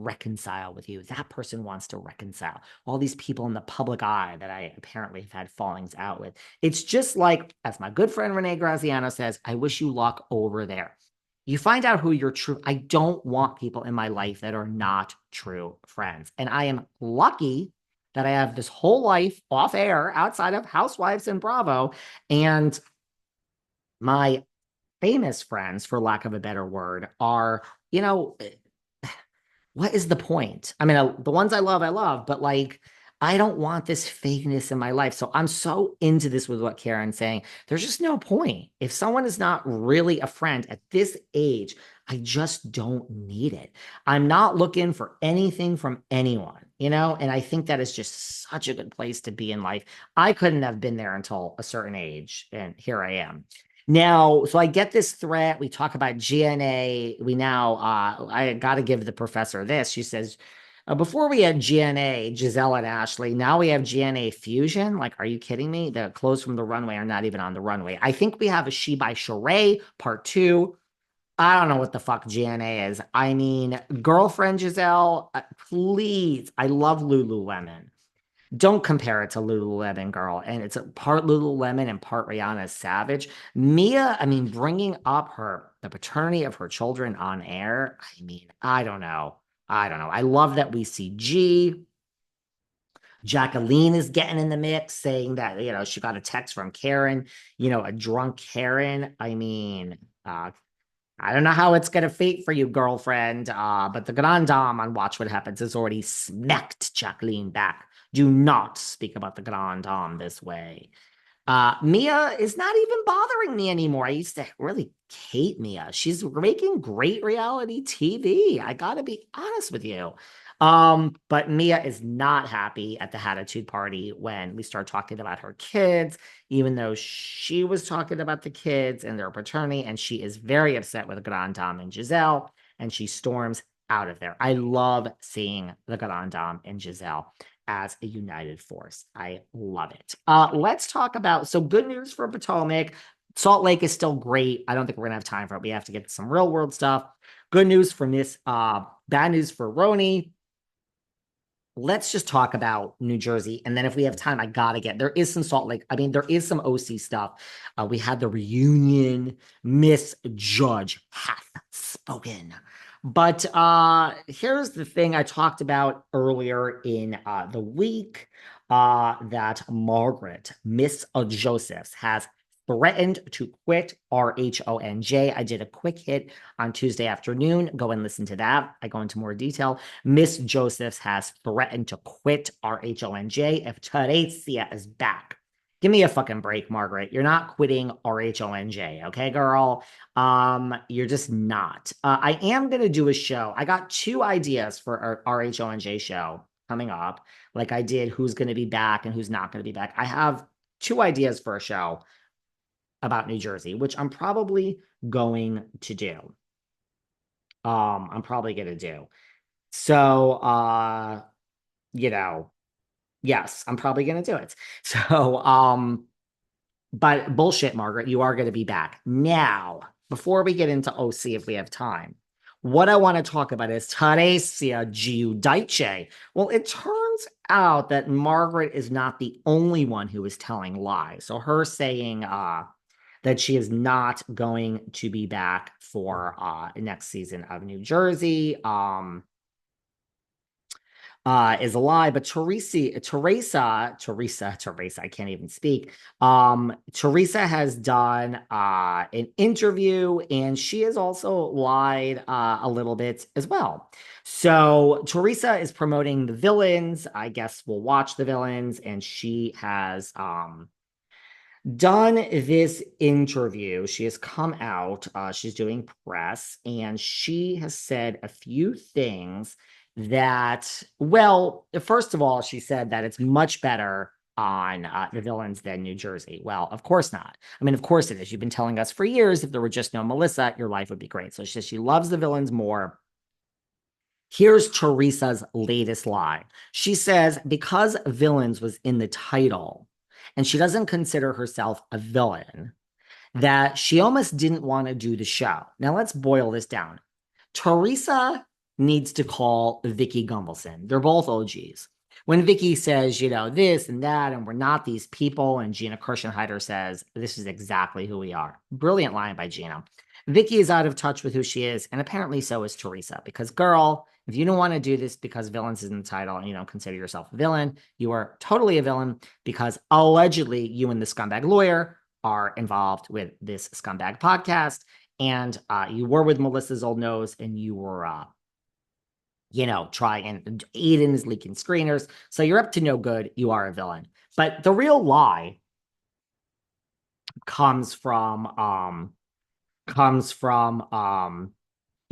reconcile with you. That person wants to reconcile. All these people in the public eye that I apparently have had fallings out with. It's just like, as my good friend Renee Graziano says, I wish you luck over there. You find out who your true. I don't want people in my life that are not true friends. And I am lucky that I have this whole life off air outside of Housewives and Bravo. And my famous friends, for lack of a better word, are, you know, what is the point? I mean, the ones I love, but like, I don't want this fakeness in my life. So I'm so into this with what Karen's saying. There's just no point. If someone is not really a friend at this age, I just don't need it. I'm not looking for anything from anyone, you know? And I think that is just such a good place to be in life. I couldn't have been there until a certain age, and here I am. Now, so I get this threat. We talk about GNA. I got to give the professor this. She says, before we had GNA, Gizelle and Ashley, now we have GNA Fusion. Like, are you kidding me? The clothes from the runway are not even on the runway. I think we have a She by Sheree part 2. I don't know what the fuck GNA is. I mean, girlfriend Gizelle, please. I love Lululemon. Don't compare it to Lululemon, girl. And it's a part Lululemon and part Rihanna Savage. Mia, I mean, bringing up the paternity of her children on air. I mean, I don't know. I love that we see G. Jacqueline is getting in the mix, saying that, she got a text from Karen, a drunk Karen. I mean, I don't know how it's going to fate for you, girlfriend, but the Grand Dame on Watch What Happens has already smacked Jacqueline back. Do not speak about the Grand Dame this way. Mia is not even bothering me anymore. I used to really hate Mia. She's making great reality TV. I got to be honest with you. But Mia is not happy at the Hatitude party when we start talking about her kids, even though she was talking about the kids and their paternity, and she is very upset with Grand Dame and Gizelle, and she storms out of there. I love seeing the Grand Dame and Gizelle as a united force. I love it. Let's talk about, so good news for Potomac. Salt Lake is still great. I don't think we're going to have time for it. We have to get some real world stuff. Good news for Miss, bad news for RHONY. Let's just talk about New Jersey. And then if we have time, there is some Salt Lake. I mean, there is some OC stuff. We had the reunion. Miss Judge hath spoken. But here's the thing I talked about earlier in the week, that Margaret, Miss Josephs, has threatened to quit RHONJ. I did a quick hit on Tuesday afternoon. Go and listen to that. I go into more detail. Miss Josephs has threatened to quit RHONJ if Teresa is back. Give me a fucking break, Margaret. You're not quitting RHONJ, okay, girl? You're just not. I am going to do a show. I got 2 ideas for our RHONJ show coming up. Like I did who's going to be back and who's not going to be back. I have 2 ideas for a show about New Jersey, which I'm probably going to do. So, yes, I'm probably going to do it. So, but bullshit, Margaret, you are going to be back. Now, before we get into OC, if we have time, what I want to talk about is Teresa Giudice. Well, it turns out that Margaret is not the only one who is telling lies. So her saying that she is not going to be back for next season of New Jersey is a lie. But Teresa, I can't even speak. Teresa has done an interview, and she has also lied a little bit as well. So Teresa is promoting The Villains. I guess we'll watch The Villains, and she has done this interview. She has come out, she's doing press, and she has said a few things that, well, first of all, she said that it's much better on The Villains than New Jersey. Well, of course not. I mean, of course it is. You've been telling us for years, if there were just no Melissa, your life would be great. So she says she loves The Villains more. Here's Teresa's latest lie. She says, because Villains was in the title, and she doesn't consider herself a villain, that she almost didn't want to do the show. Now let's boil this down. Teresa needs to call Vicky Gumbelson. They're both OGs. When Vicky says, this and that, and we're not these people, and Gina Kirschenheiter says, this is exactly who we are. Brilliant line by Gina. Vicky is out of touch with who she is, and apparently so is Teresa. Because, girl, if you don't want to do this because villains is in the title and you don't consider yourself a villain, you are totally a villain because allegedly you and the scumbag lawyer are involved with this scumbag podcast. And you were with Melissa's old nose and you were, trying, and Aiden is leaking screeners. So you're up to no good. You are a villain. But the real lie comes from,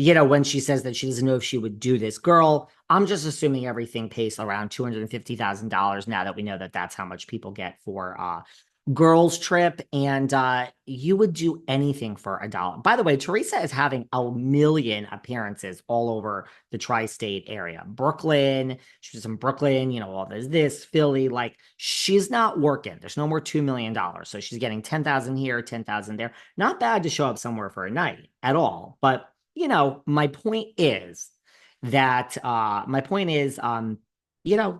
when she says that she doesn't know if she would do this. Girl, I'm just assuming everything pays around $250,000 now that we know that that's how much people get for girls trip, and you would do anything for $1. By the way, Teresa is having a million appearances all over the tri-state area. Brooklyn, she was in Brooklyn, all this Philly, like she's not working. There's no more $2 million. So she's getting 10,000 here, 10,000 there. Not bad to show up somewhere for a night at all. But my point is that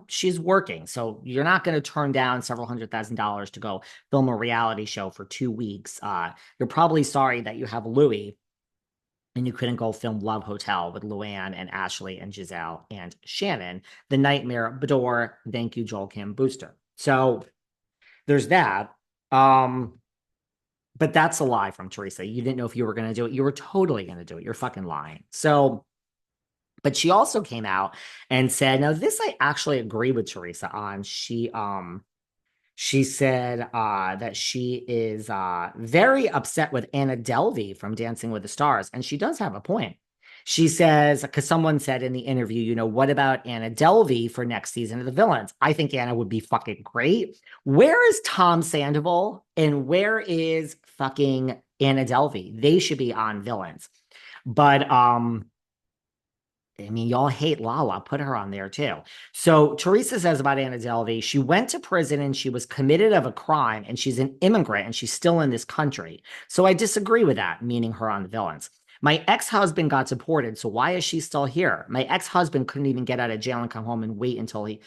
she's working. So you're not going to turn down several $100,000 to go film a reality show for 2 weeks. You're probably sorry that you have Louis and you couldn't go film Love Hotel with Luann and Ashley and Gizelle and Shannon, the Nightmare Bador, thank you, Joel Kim Booster. So there's that. But that's a lie from Teresa. You didn't know if you were going to do it. You were totally going to do it. You're fucking lying. So, but she also came out and said, now this I actually agree with Teresa on. She said that she is very upset with Anna Delvey from Dancing with the Stars. And she does have a point. She says, because someone said in the interview, what about Anna Delvey for next season of The Villains? I think Anna would be fucking great. Where is Tom Sandoval and where is fucking Anna Delvey? They should be on Villains. But y'all hate Lala. Put her on there too. So Teresa says about Anna Delvey, she went to prison and she was committed of a crime and she's an immigrant and she's still in this country. So I disagree with that, meaning her on the Villains. My ex-husband got deported, so why is she still here? My ex-husband couldn't even get out of jail and come home and wait until he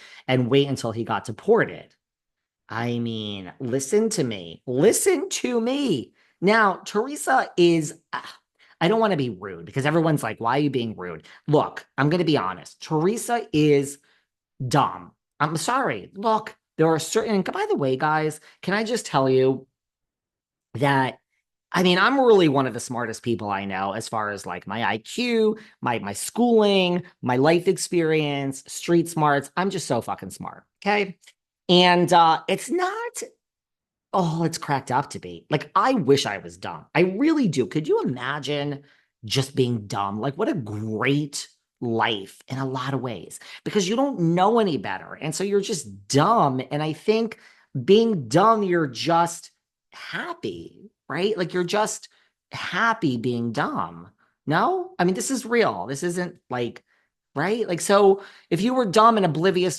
got deported. Listen to me. Listen to me. Now, Teresa is, I don't want to be rude because everyone's like, why are you being rude? Look, I'm going to be honest. Teresa is dumb. I'm sorry. Look, there are certain, by the way, guys, can I just tell you that I'm really one of the smartest people I know as far as like my IQ, my schooling, my life experience, street smarts. I'm just so fucking smart. Okay. And it's not all it's cracked up to be. Like, I wish I was dumb. I really do. Could you imagine just being dumb? Like, what a great life in a lot of ways because you don't know any better. And so you're just dumb. And I think being dumb, you're just happy, right? Like you're just happy being dumb. No, this is real. This isn't like, right? Like, so if you were dumb and oblivious to